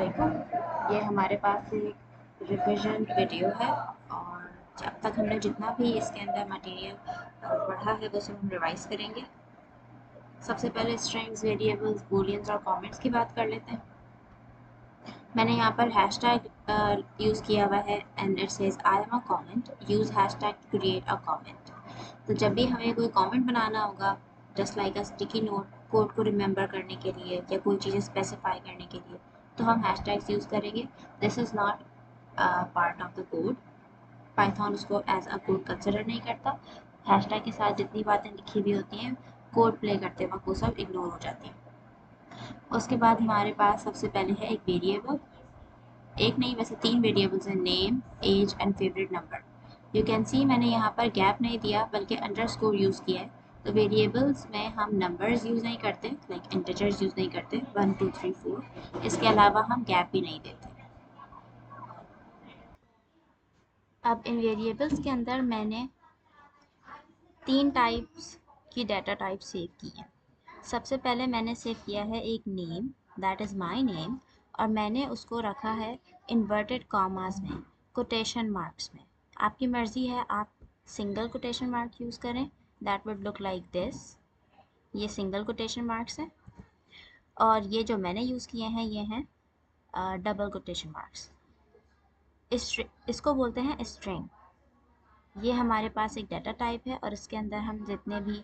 वालेकुम। ये हमारे पास एक रिविजन वीडियो है और अब तक हमने जितना भी इसके अंदर मटेरियल पढ़ा है वो सब हम रिवाइज करेंगे। सबसे पहले स्ट्रिंग्स, वेरिएबल्स, बूलियंस और कमेंट्स की बात कर लेते हैं। मैंने यहाँ पर हैशटैग यूज़ किया हुआ है and it says I am a comment, use hashtag to create a comment. तो जब भी हमें कोई कमेंट बनाना होगा, just like a sticky note, code को रिमेंबर करने के लिए या कोई चीज़ें स्पेसिफाई करने के लिए, तो हम हैशटैग्स यूज़ करेंगे। This is not part of the code. Python उसको एज अ कोड कंसिडर नहीं करता। हैशटैग के साथ जितनी बातें लिखी हुई होती हैं कोड प्ले करते वक्त वो सब इग्नोर हो जाती हैं। उसके बाद हमारे पास सबसे पहले है एक वेरिएबल, एक नहीं वैसे 3 वेरिएबल्स हैं, name, age and favourite number. You can see मैंने यहाँ पर गैप नहीं दिया बल्कि अंडरस्कोर यूज़ किया है। तो वेरिएबल्स में हम नंबर्स यूज़ नहीं करते, लाइक इंटीजर्स यूज़ नहीं करते 1 2 3 4। इसके अलावा हम गैप भी नहीं देते। अब इन वेरिएबल्स के अंदर मैंने 3 टाइप्स की डाटा टाइप सेव की हैं। सबसे पहले मैंने सेव किया है एक name, that is my name, और मैंने उसको रखा है इन्वर्टेड कॉमास में, कोटेशन मार्क्स में। आपकी मर्ज़ी है, आप सिंगल कोटेशन मार्क यूज़ करें, that would look like this. ये सिंगल कोटेशन मार्क्स हैं और ये जो मैंने यूज़ किए हैं ये हैं डबल कोटेशन मार्क्स। इसको बोलते हैं स्ट्रिंग। ये हमारे पास एक डाटा टाइप है और इसके अंदर हम जितने भी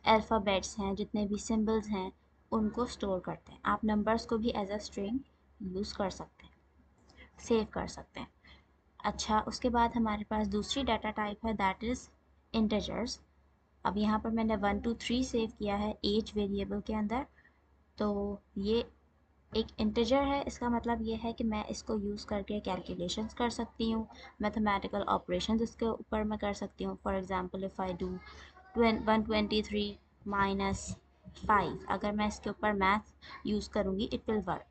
अल्फ़ाबेट्स हैं, जितने भी सिंबल्स हैं, उनको स्टोर करते हैं। आप नंबर्स को भी एज अ स्ट्रिंग यूज़ कर सकते हैं, सेव कर सकते हैं। अच्छा, उसके बाद हमारे पास दूसरी डाटा टाइप है, दैट इज़ इंटीजर्स। अब यहाँ पर मैंने 1 2 3 सेव किया है एज वेरिएबल के अंदर। तो ये एक इंटीजर है, इसका मतलब ये है कि मैं इसको यूज़ करके कैलकुलेशंस कर सकती हूँ, मैथमेटिकल ऑपरेशंस इसके ऊपर मैं कर सकती हूँ। For example if I do 123 minus 5, अगर मैं इसके ऊपर मैथ यूज़ करूँगी इट विल वर्क।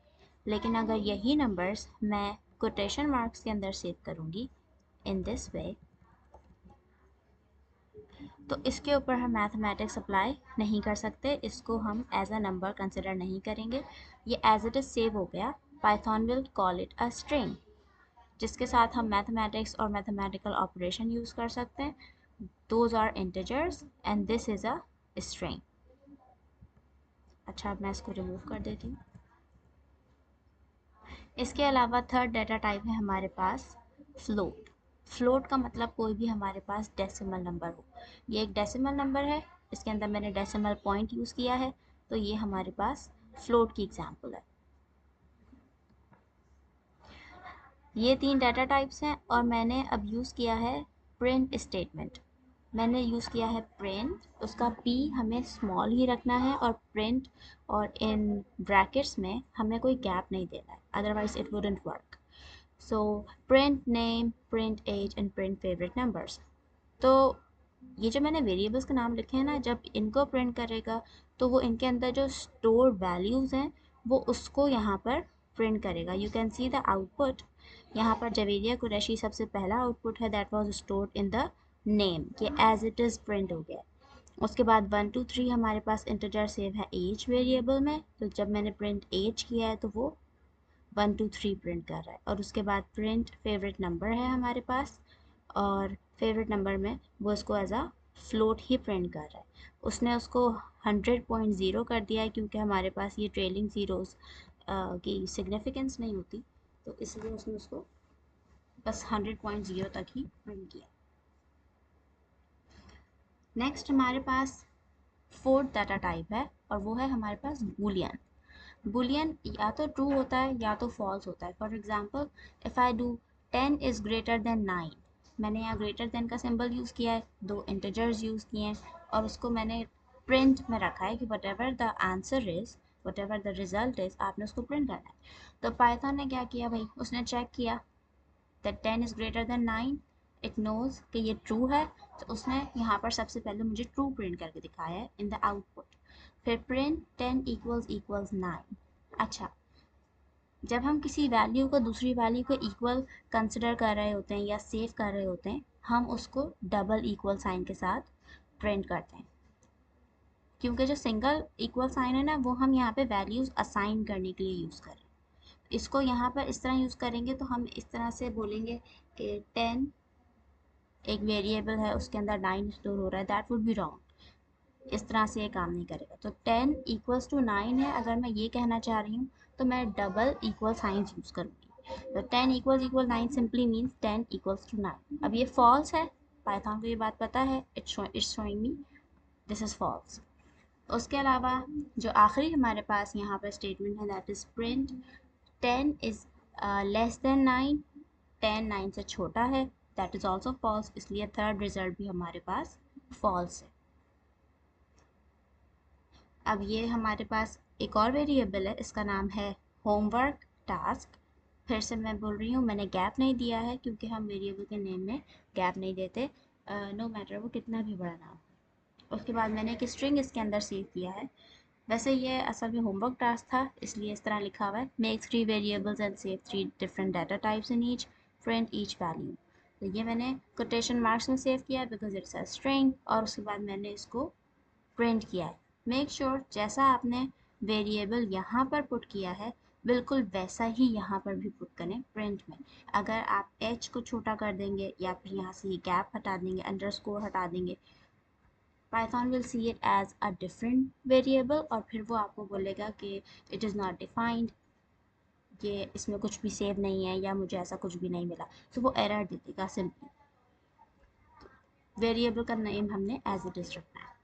लेकिन अगर यही नंबर्स मैं कोटेशन मार्क्स के अंदर सेव करूँगी इन दिस वे, तो इसके ऊपर हम मैथमेटिक्स अप्लाई नहीं कर सकते, इसको हम एज अ नंबर कंसिडर नहीं करेंगे। ये एज इट इज़ सेव हो गया, Python will call it a string, जिसके साथ हम मैथमेटिक्स और मैथमेटिकल ऑपरेशन यूज़ कर सकते हैं। Those are integers and this is a string. अच्छा, अब मैं इसको रिमूव कर देती हूँ। इसके अलावा थर्ड डाटा टाइप है हमारे पास फ्लोट। फ्लोट का मतलब कोई भी हमारे पास डेसिमल नंबर हो। ये एक डेसिमल नंबर है, इसके अंदर मैंने डेसिमल पॉइंट यूज़ किया है, तो ये हमारे पास फ्लोट की एग्जांपल है। ये 3 डाटा टाइप्स हैं और मैंने अब यूज़ किया है प्रिंट स्टेटमेंट। मैंने यूज़ किया है प्रिंट, उसका p हमें स्मॉल ही रखना है और प्रिंट और इन ब्रैकेट्स में हमें कोई गैप नहीं देना है, otherwise it wouldn't work. So print name, print age and print favourite numbers. तो ये जो मैंने वेरिएबल्स के नाम लिखे हैं ना, जब इनको प्रिंट करेगा तो वो इनके अंदर जो स्टोर वैल्यूज़ हैं वो उसको यहाँ पर प्रिंट करेगा। You can see the output. यहाँ पर जवेरिया कुरैशी सबसे पहला आउटपुट है, that was stored in the name, कि एज इट इज़ प्रिंट हो गया। उसके बाद 1 2 3 हमारे पास इंटीजर सेव है एज वेरिएबल में, तो जब मैंने प्रिंट एज किया है तो वो 1 2 3 प्रिंट कर रहा है। और उसके बाद प्रिंट फेवरेट नंबर है हमारे पास, और फेवरेट नंबर में वो इसको एज अ फ्लोट ही प्रिंट कर रहा है। उसने उसको 100.0 कर दिया है क्योंकि हमारे पास ये ट्रेलिंग ज़ीरोज़ की सिग्निफिकेंस नहीं होती, तो इसलिए उसने उसको बस 100.0 तक ही प्रिंट किया। नेक्स्ट हमारे पास फोर्थ डाटा टाइप है और वो है हमारे पास बूलियन। बूलियन या तो ट्रू होता है या तो फॉल्स होता है। For example if I do 10 is greater than 9, मैंने यहाँ ग्रेटर देन का सिंबल यूज़ किया है, 2 इंटीजर्स यूज़ किए हैं और उसको मैंने प्रिंट में रखा है कि what ever the answer is, what ever the result is, आपने उसको प्रिंट करना है। तो पाइथन ने क्या किया भाई, उसने चेक किया that 10 is greater than 9, it knows कि ये ट्रू है, तो उसने यहाँ पर सबसे पहले मुझे ट्रू प्रिंट करके दिखाया है इन द आउटपुट। फिर प्रिंट 10 इक्वल्स 9। अच्छा, जब हम किसी वैल्यू को दूसरी वैल्यू को इक्वल कंसिडर कर रहे होते हैं या सेव कर रहे होते हैं, हम उसको डबल इक्वल साइन के साथ प्रिंट करते हैं, क्योंकि जो सिंगल इक्वल साइन है ना वो हम यहाँ पे वैल्यूज़ असाइन करने के लिए यूज़ कर रहे हैं। इसको यहाँ पर इस तरह यूज़ करेंगे तो हम इस तरह से बोलेंगे कि 10 एक वेरिएबल है, उसके अंदर 9 स्टोर हो रहा है, दैट वुड बी रॉन्ग। इस तरह से ये काम नहीं करेगा। तो 10 इक्वल्स टू 9 है, अगर मैं ये कहना चाह रही हूँ तो मैं डबल इक्वल साइंस यूज़ करूँगी। तो 10 equals equal 9 simply means 10 equals to 9। अब ये फॉल्स है, पाइथन को ये बात पता है, it's showing me this is false. उसके अलावा जो आखिरी हमारे पास यहाँ पर स्टेटमेंट है that is print 10 is less than 9, 10 9 से छोटा है, दैट इज़ ऑल्सो फॉल्स, इसलिए थर्ड रिजल्ट भी हमारे पास फॉल्स है। अब ये हमारे पास एक और वेरिएबल है, इसका नाम है होमवर्क टास्क। फिर से मैं बोल रही हूँ, मैंने गैप नहीं दिया है क्योंकि हम वेरिएबल के नेम में गैप नहीं देते, नो मैटर वो कितना भी बड़ा नाम। उसके बाद मैंने एक स्ट्रिंग इसके अंदर सेव किया है। वैसे ये असल में होमवर्क टास्क था, इसलिए इस तरह लिखा हुआ है, make 3 variables and save 3 different data types in each, print each value. तो ये मैंने कोटेशन मार्क्स में सेव किया है बिकॉज इट्स अ स्ट्रिंग, और उसके बाद मैंने इसको प्रिंट किया है। मेक श्योर जैसा आपने वेरिएबल यहाँ पर पुट किया है बिल्कुल वैसा ही यहाँ पर भी पुट करें प्रिंट में। अगर आप एच को छोटा कर देंगे या फिर यहाँ से गैप हटा देंगे, अंडरस्कोर हटा देंगे, Python will see it as a different variable और फिर वो आपको बोलेगा कि it is not defined, ये इसमें कुछ भी सेव नहीं है या मुझे ऐसा कुछ भी नहीं मिला, तो वो एरर दे देगा सिंपली। वेरिएबल का नेम हमने एज इट इज रखना है।